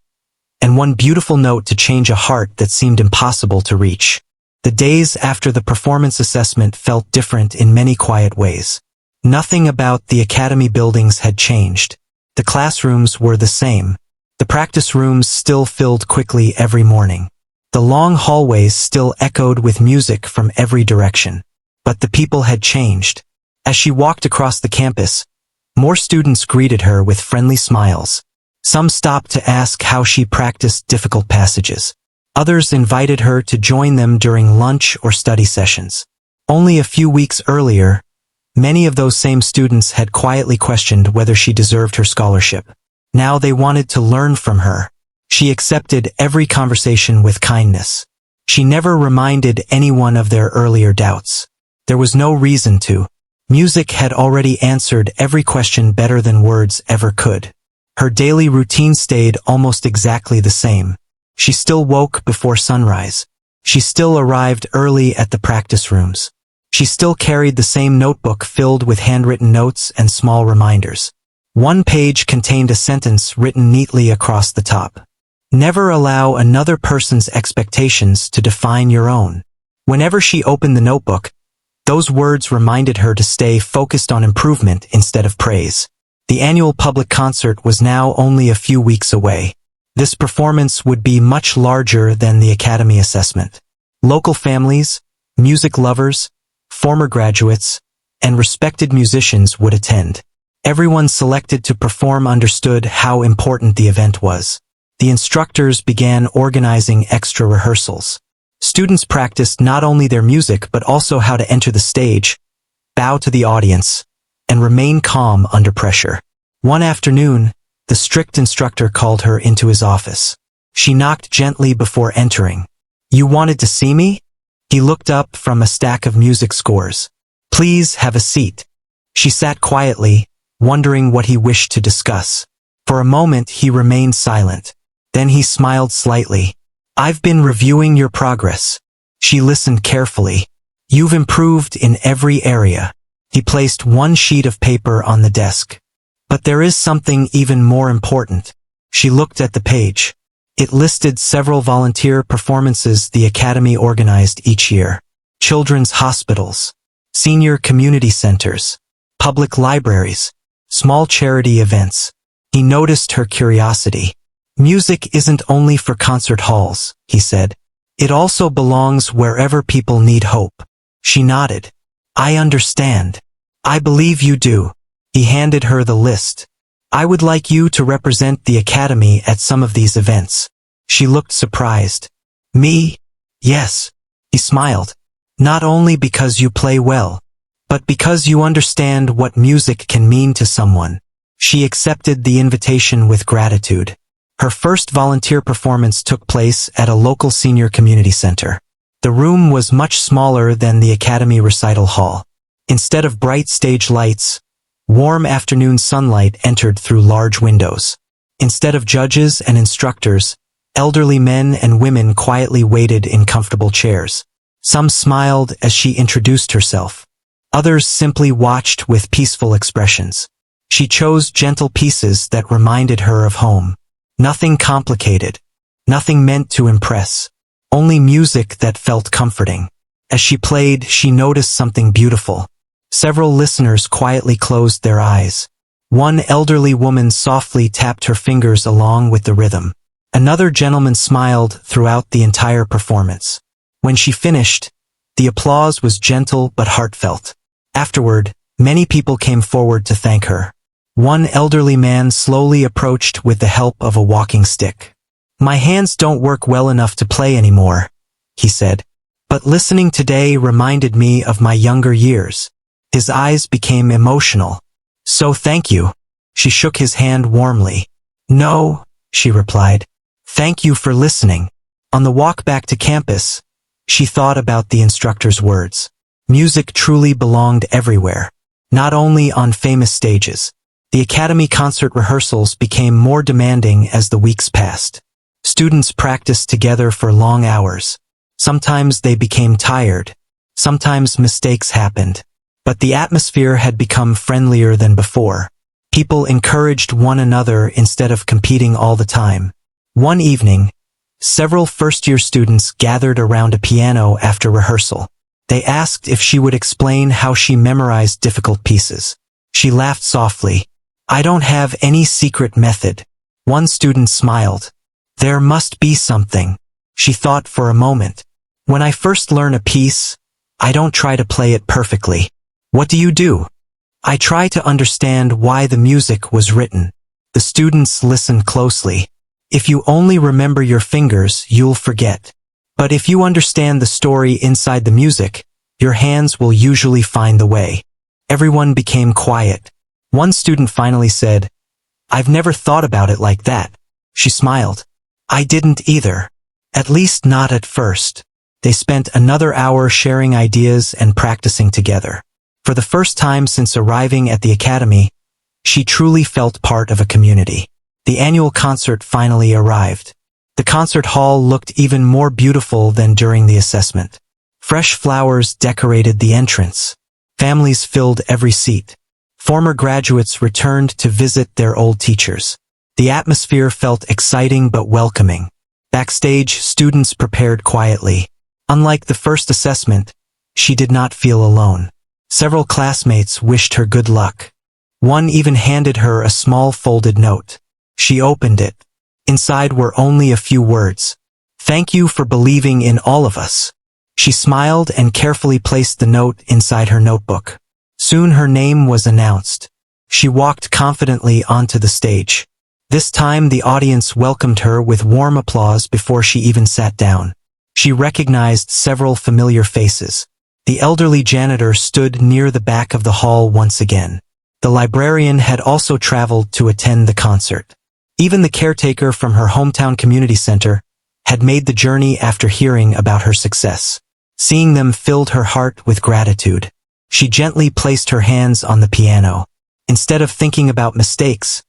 and one beautiful note to change a heart that seemed impossible to reach. The days after the performance assessment felt different in many quiet ways. Nothing about the academy buildings had changed. The classrooms were the same. The practice rooms still filled quickly every morning. The long hallways still echoed with music from every direction. But the people had changed. As she walked across the campus, more students greeted her with friendly smiles. Some stopped to ask how she practiced difficult passages. Others invited her to join them during lunch or study sessions. Only a few weeks earlier, many of those same students had quietly questioned whether she deserved her scholarship. Now they wanted to learn from her. She accepted every conversation with kindness. She never reminded anyone of their earlier doubts. There was no reason to. Music had already answered every question better than words ever could. Her daily routine stayed almost exactly the same. She still woke before sunrise. She still arrived early at the practice rooms. She still carried the same notebook filled with handwritten notes and small reminders. One page contained a sentence written neatly across the top. Never allow another person's expectations to define your own. Whenever she opened the notebook, those words reminded her to stay focused on improvement instead of praise. The annual public concert was now only a few weeks away. This performance would be much larger than the Academy assessment. Local families, music lovers, former graduates, and respected musicians would attend. Everyone selected to perform understood how important the event was. The instructors began organizing extra rehearsals. Students practiced not only their music but also how to enter the stage, bow to the audience, and remain calm under pressure. One afternoon, the strict instructor called her into his office. She knocked gently before entering. "You wanted to see me?" He looked up from a stack of music scores. "Please have a seat." She sat quietly, wondering what he wished to discuss. For a moment he remained silent. Then he smiled slightly. "I've been reviewing your progress." She listened carefully. "You've improved in every area." He placed one sheet of paper on the desk. "But there is something even more important." She looked at the page. It listed several volunteer performances the Academy organized each year. Children's hospitals, senior community centers, public libraries, small charity events. He noticed her curiosity. "Music isn't only for concert halls," he said. "It also belongs wherever people need hope." She nodded. "I understand. I believe you do." He handed her the list. "I would like you to represent the Academy at some of these events." She looked surprised. "Me? Yes." He smiled. "Not only because you play well, but because you understand what music can mean to someone." She accepted the invitation with gratitude. Her first volunteer performance took place at a local senior community center. The room was much smaller than the Academy recital hall. Instead of bright stage lights, warm afternoon sunlight entered through large windows. Instead of judges and instructors, elderly men and women quietly waited in comfortable chairs. Some smiled as she introduced herself. Others simply watched with peaceful expressions. She chose gentle pieces that reminded her of home. Nothing complicated, nothing meant to impress, only music that felt comforting. As she played, she noticed something beautiful. Several listeners quietly closed their eyes. One elderly woman softly tapped her fingers along with the rhythm. Another gentleman smiled throughout the entire performance. When she finished, the applause was gentle but heartfelt. Afterward, many people came forward to thank her. One elderly man slowly approached with the help of a walking stick. "My hands don't work well enough to play anymore," he said. "But listening today reminded me of my younger years." His eyes became emotional. "So thank you." She shook his hand warmly. "No," she replied. "Thank you for listening." On the walk back to campus, she thought about the instructor's words. Music truly belonged everywhere, not only on famous stages. The Academy concert rehearsals became more demanding as the weeks passed. Students practiced together for long hours. Sometimes they became tired. Sometimes mistakes happened. But the atmosphere had become friendlier than before. People encouraged one another instead of competing all the time. One evening, several first-year students gathered around a piano after rehearsal. They asked if she would explain how she memorized difficult pieces. She laughed softly. "I don't have any secret method. One student smiled. There must be something. She thought for a moment. When I first learn a piece, I don't try to play it perfectly. What do you do? I try to understand why the music was written. The students listened closely. If you only remember your fingers, you'll forget. But if you understand the story inside the music, your hands will usually find the way. Everyone became quiet. One student finally said, I've never thought about it like that. She smiled. I didn't either. At least not at first. They spent another hour sharing ideas and practicing together. For the first time since arriving at the academy, she truly felt part of a community. The annual concert finally arrived. The concert hall looked even more beautiful than during the assessment. Fresh flowers decorated the entrance. Families filled every seat. Former graduates returned to visit their old teachers. The atmosphere felt exciting but welcoming. Backstage, students prepared quietly. Unlike the first assessment, she did not feel alone. Several classmates wished her good luck. One even handed her a small folded note. She opened it. Inside were only a few words. Thank you for believing in all of us. She smiled and carefully placed the note inside her notebook. Soon her name was announced. She walked confidently onto the stage. This time the audience welcomed her with warm applause before she even sat down. She recognized several familiar faces. The elderly janitor stood near the back of the hall once again. The librarian had also traveled to attend the concert. Even the caretaker from her hometown community center had made the journey after hearing about her success. Seeing them filled her heart with gratitude. She gently placed her hands on the piano. Instead of thinking about mistakes,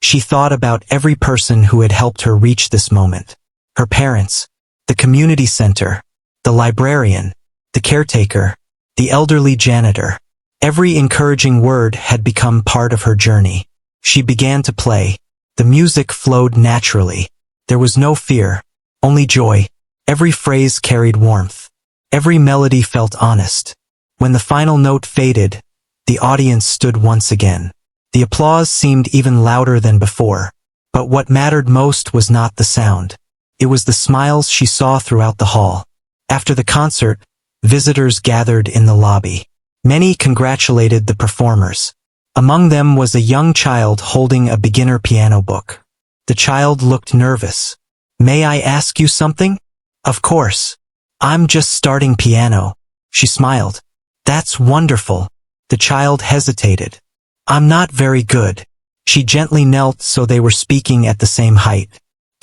she thought about every person who had helped her reach this moment. Her parents, the community center, the librarian, the caretaker, the elderly janitor. Every encouraging word had become part of her journey. She began to play. The music flowed naturally. There was no fear, only joy. Every phrase carried warmth. Every melody felt honest. When the final note faded, the audience stood once again. The applause seemed even louder than before. But what mattered most was not the sound. It was the smiles she saw throughout the hall. After the concert, visitors gathered in the lobby. Many congratulated the performers. Among them was a young child holding a beginner piano book. The child looked nervous. May I ask you something? Of course. I'm just starting piano. She smiled. That's wonderful. The child hesitated. I'm not very good. She gently knelt so they were speaking at the same height.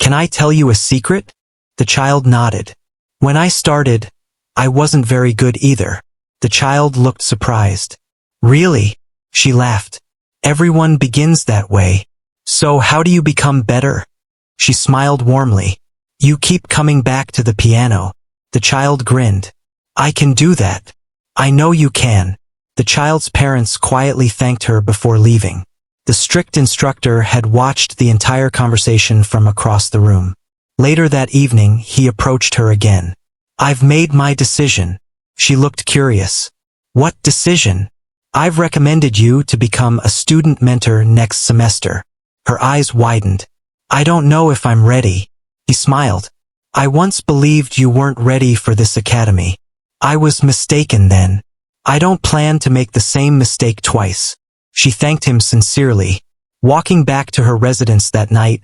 Can I tell you a secret? The child nodded. When I started, I wasn't very good either. The child looked surprised. Really? She laughed. Everyone begins that way. So how do you become better? She smiled warmly. You keep coming back to the piano. The child grinned. I can do that. I know you can. The child's parents quietly thanked her before leaving. The strict instructor had watched the entire conversation from across the room. Later that evening, he approached her again. I've made my decision. She looked curious. What decision? I've recommended you to become a student mentor next semester. Her eyes widened. I don't know if I'm ready. He smiled. I once believed you weren't ready for this academy. I was mistaken then. I don't plan to make the same mistake twice. She thanked him sincerely. Walking back to her residence that night,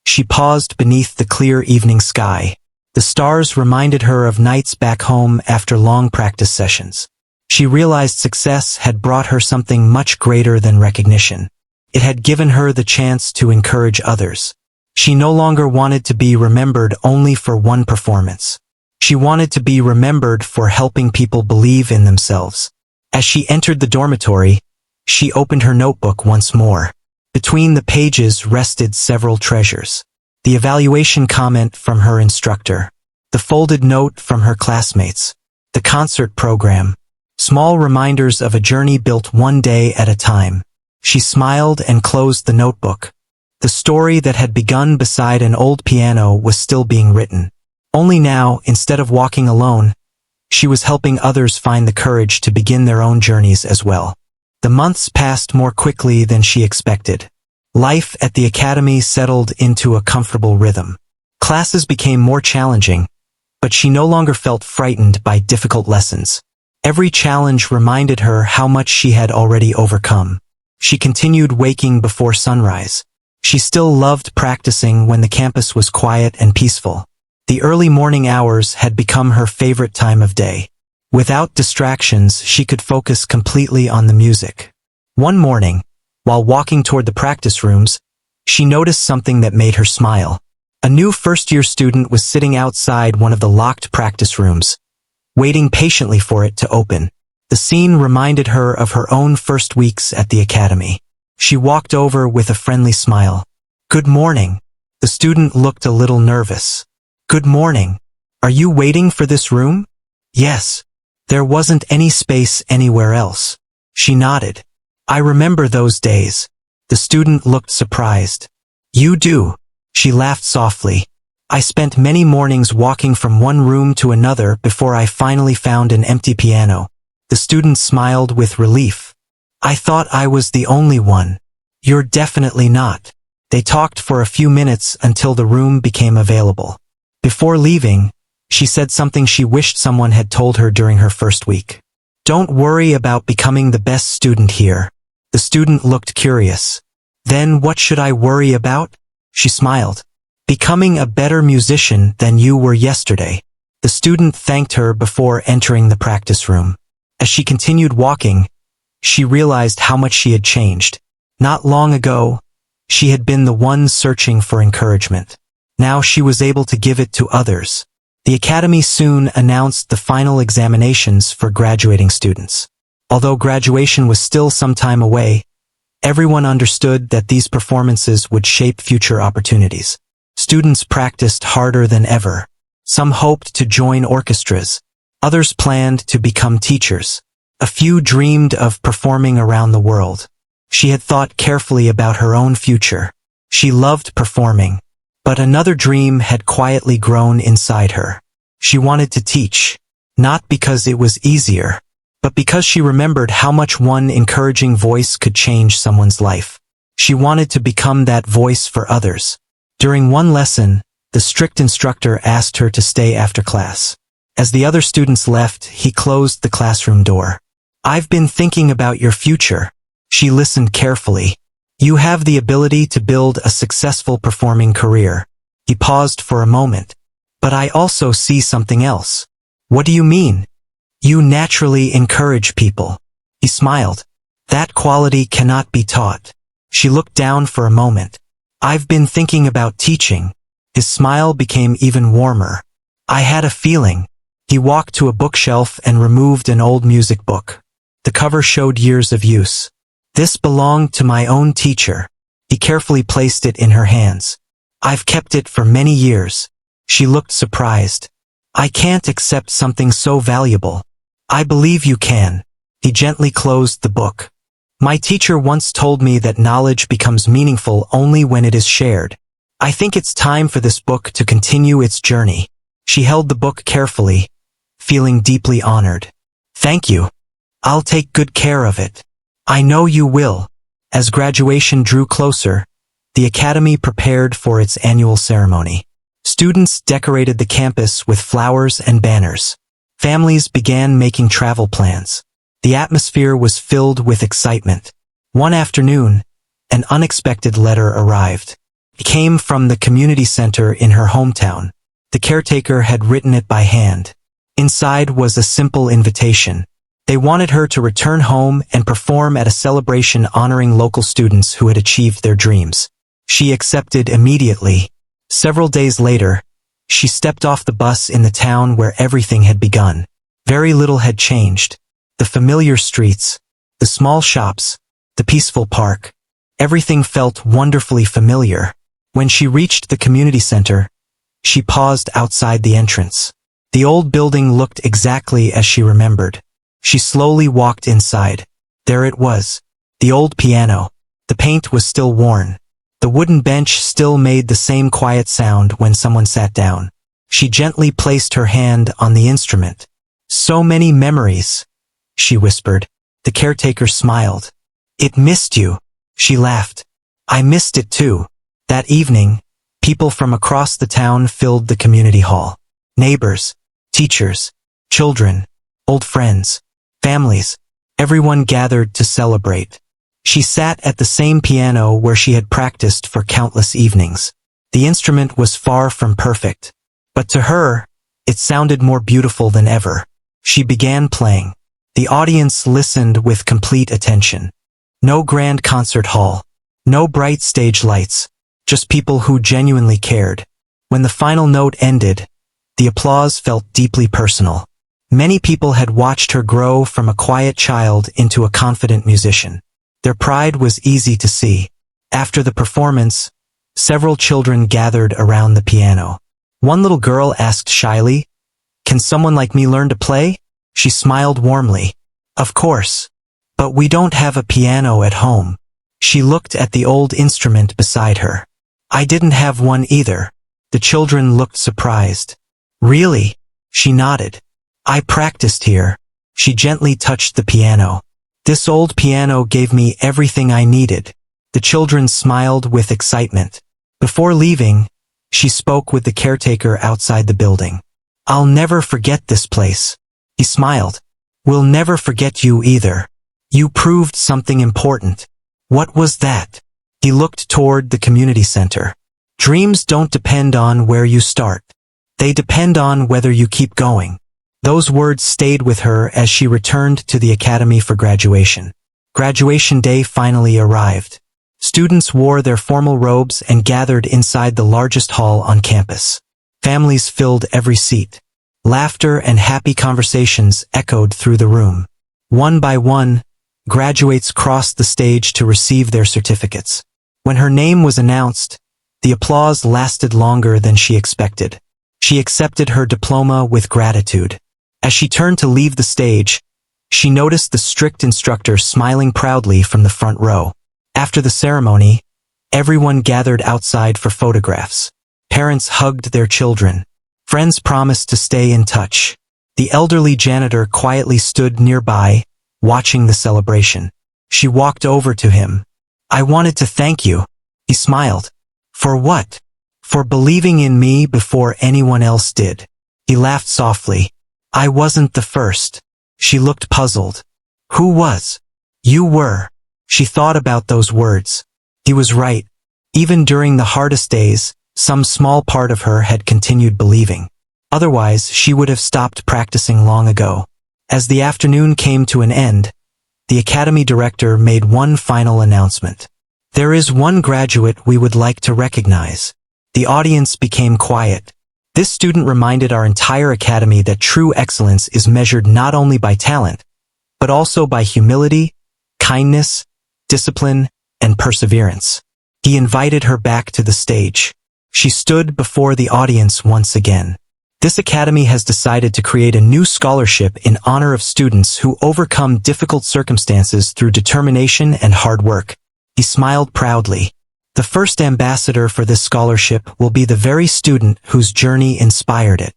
she paused beneath the clear evening sky. The stars reminded her of nights back home after long practice sessions. She realized success had brought her something much greater than recognition. It had given her the chance to encourage others. She no longer wanted to be remembered only for one performance. She wanted to be remembered for helping people believe in themselves. As she entered the dormitory, she opened her notebook once more. Between the pages rested several treasures. The evaluation comment from her instructor, the folded note from her classmates, the concert program, small reminders of a journey built one day at a time. She smiled and closed the notebook. The story that had begun beside an old piano was still being written. Only now, instead of walking alone, she was helping others find the courage to begin their own journeys as well. The months passed more quickly than she expected. Life at the academy settled into a comfortable rhythm. Classes became more challenging, but she no longer felt frightened by difficult lessons. Every challenge reminded her how much she had already overcome. She continued waking before sunrise. She still loved practicing when the campus was quiet and peaceful. The early morning hours had become her favorite time of day. Without distractions, she could focus completely on the music. One morning, while walking toward the practice rooms, she noticed something that made her smile. A new first-year student was sitting outside one of the locked practice rooms, waiting patiently for it to open. The scene reminded her of her own first weeks at the academy. She walked over with a friendly smile. "Good morning." The student looked a little nervous. "Good morning. Are you waiting for this room?" "Yes." There wasn't any space anywhere else. She nodded. "I remember those days." The student looked surprised. "You do?" She laughed softly. "I spent many mornings walking from one room to another before I finally found an empty piano." The student smiled with relief. "I thought I was the only one." "You're definitely not." They talked for a few minutes until the room became available. Before leaving, she said something she wished someone had told her during her first week. "Don't worry about becoming the best student here." The student looked curious. "Then what should I worry about?" She smiled. "Becoming a better musician than you were yesterday." The student thanked her before entering the practice room. As she continued walking, she realized how much she had changed. Not long ago, she had been the one searching for encouragement. Now she was able to give it to others. The academy soon announced the final examinations for graduating students. Although graduation was still some time away, everyone understood that these performances would shape future opportunities. Students practiced harder than ever. Some hoped to join orchestras. Others planned to become teachers. A few dreamed of performing around the world. She had thought carefully about her own future. She loved performing. But another dream had quietly grown inside her. She wanted to teach. Not because it was easier, but because she remembered how much one encouraging voice could change someone's life. She wanted to become that voice for others. During one lesson, the strict instructor asked her to stay after class. As the other students left, he closed the classroom door. "I've been thinking about your future." She listened carefully. "You have the ability to build a successful performing career." He paused for a moment. "But I also see something else." "What do you mean?" "You naturally encourage people." He smiled. "That quality cannot be taught." She looked down for a moment. "I've been thinking about teaching." His smile became even warmer. "I had a feeling." He walked to a bookshelf and removed an old music book. The cover showed years of use. "This belonged to my own teacher." He carefully placed it in her hands. "I've kept it for many years." She looked surprised. "I can't accept something so valuable." "I believe you can." He gently closed the book. "My teacher once told me that knowledge becomes meaningful only when it is shared. I think it's time for this book to continue its journey." She held the book carefully, feeling deeply honored. "Thank you. I'll take good care of it." "I know you will." As graduation drew closer, the academy prepared for its annual ceremony. Students decorated the campus with flowers and banners. Families began making travel plans. The atmosphere was filled with excitement. One afternoon, an unexpected letter arrived. It came from the community center in her hometown. The caretaker had written it by hand. Inside was a simple invitation. They wanted her to return home and perform at a celebration honoring local students who had achieved their dreams. She accepted immediately. Several days later, she stepped off the bus in the town where everything had begun. Very little had changed. The familiar streets, the small shops, the peaceful park. Everything felt wonderfully familiar. When she reached the community center, she paused outside the entrance. The old building looked exactly as she remembered. She slowly walked inside. There it was. The old piano. The paint was still worn. The wooden bench still made the same quiet sound when someone sat down. She gently placed her hand on the instrument. "So many memories," she whispered. The caretaker smiled. "It missed you." She laughed. I missed it too. That evening, people from across the town filled the community hall. Neighbors, teachers, children, old friends, families, everyone gathered to celebrate. She sat at the same piano where she had practiced for countless evenings. The instrument was far from perfect, but to her, it sounded more beautiful than ever. She began playing. The audience listened with complete attention. No grand concert hall, no bright stage lights, just people who genuinely cared. When the final note ended, the applause felt deeply personal. Many people had watched her grow from a quiet child into a confident musician. Their pride was easy to see. After the performance, several children gathered around the piano. One little girl asked shyly, "Can someone like me learn to play?" She smiled warmly. "Of course. But we don't have a piano at home." She looked at the old instrument beside her. "I didn't have one either." The children looked surprised. "Really?" She nodded. "I practiced here." She gently touched the piano. "This old piano gave me everything I needed." The children smiled with excitement. Before leaving, she spoke with the caretaker outside the building. "I'll never forget this place." He smiled. "We'll never forget you either. You proved something important." "What was that?" He looked toward the community center. "Dreams don't depend on where you start. They depend on whether you keep going." Those words stayed with her as she returned to the academy for graduation. Graduation day finally arrived. Students wore their formal robes and gathered inside the largest hall on campus. Families filled every seat. Laughter and happy conversations echoed through the room. One by one, graduates crossed the stage to receive their certificates. When her name was announced, the applause lasted longer than she expected. She accepted her diploma with gratitude. As she turned to leave the stage, she noticed the strict instructor smiling proudly from the front row. After the ceremony, everyone gathered outside for photographs. Parents hugged their children. Friends promised to stay in touch. The elderly janitor quietly stood nearby, watching the celebration. She walked over to him. "I wanted to thank you." He smiled. "For what?" "For believing in me before anyone else did." He laughed softly. "I wasn't the first." She looked puzzled. "Who was?" "You were." She thought about those words. He was right. Even during the hardest days, some small part of her had continued believing. Otherwise, she would have stopped practicing long ago. As the afternoon came to an end, the academy director made one final announcement. "There is one graduate we would like to recognize." The audience became quiet. This student reminded our entire academy that true excellence is measured not only by talent, but also by humility, kindness, discipline, and perseverance. He invited her back to the stage. She stood before the audience once again. This academy has decided to create a new scholarship in honor of students who overcome difficult circumstances through determination and hard work. He smiled proudly. The first ambassador for this scholarship will be the very student whose journey inspired it.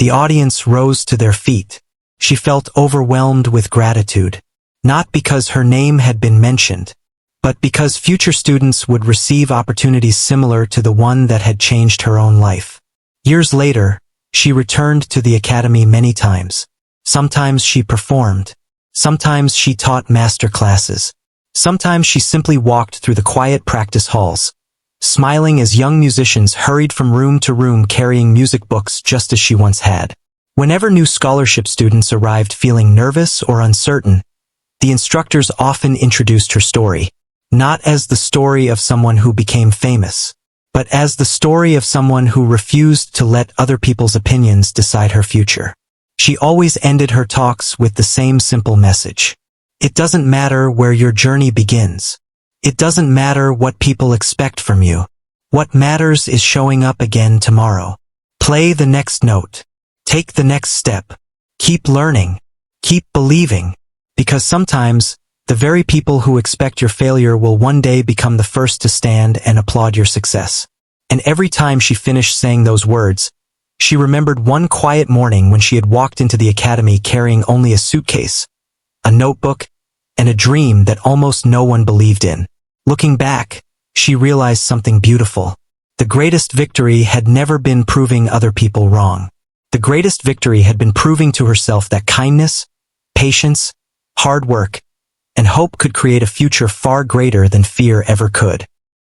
The audience rose to their feet. She felt overwhelmed with gratitude, not because her name had been mentioned, but because future students would receive opportunities similar to the one that had changed her own life. Years later, she returned to the academy many times. Sometimes she performed. Sometimes she taught master classes. Sometimes she simply walked through the quiet practice halls, smiling as young musicians hurried from room to room carrying music books just as she once had. Whenever new scholarship students arrived feeling nervous or uncertain, the instructors often introduced her story, not as the story of someone who became famous, but as the story of someone who refused to let other people's opinions decide her future. She always ended her talks with the same simple message. It doesn't matter where your journey begins. It doesn't matter what people expect from you. What matters is showing up again tomorrow. Play the next note. Take the next step. Keep learning. Keep believing. Because sometimes, the very people who expect your failure will one day become the first to stand and applaud your success. And every time she finished saying those words, she remembered one quiet morning when she had walked into the academy carrying only a suitcase, a notebook, and a dream that almost no one believed in. Looking back, she realized something beautiful. The greatest victory had never been proving other people wrong. The greatest victory had been proving to herself that kindness, patience, hard work, and hope could create a future far greater than fear ever could.